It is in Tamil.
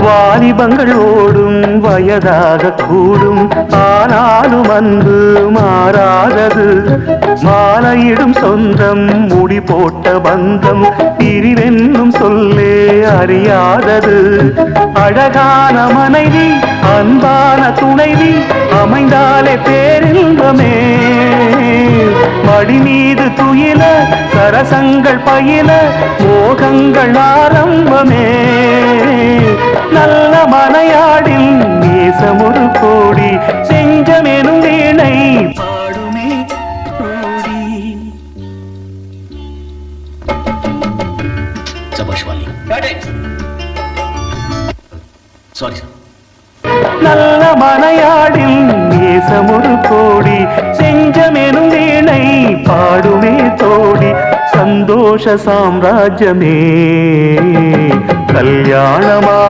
வாலிபங்கள் ஓடும் வயதாக கூடும் ஆனாலும் அன்பு மாறாதது மாலையிடும் சொந்தம் முடி போட்ட பந்தம் பிரிவென்னும் சொல்லே அறியாதது அழகான மனைவி அன்பான துணைவி அமைந்தாலே பேரின்பமே மடி மீது துயில சரசங்கள் பயில மோகங்கள் ஆரம்பமே நல்ல மனையாடில் நேசமொரு கோடி செஞ்சமெனும் வீணை பாடுமே கோடி. நல்ல மனையாடில் நேசமொரு கோடி செஞ்சமெனும் வீணை பாடுமே தோடி சந்தோஷ சாம்ராஜ்யமே கல்யாணமா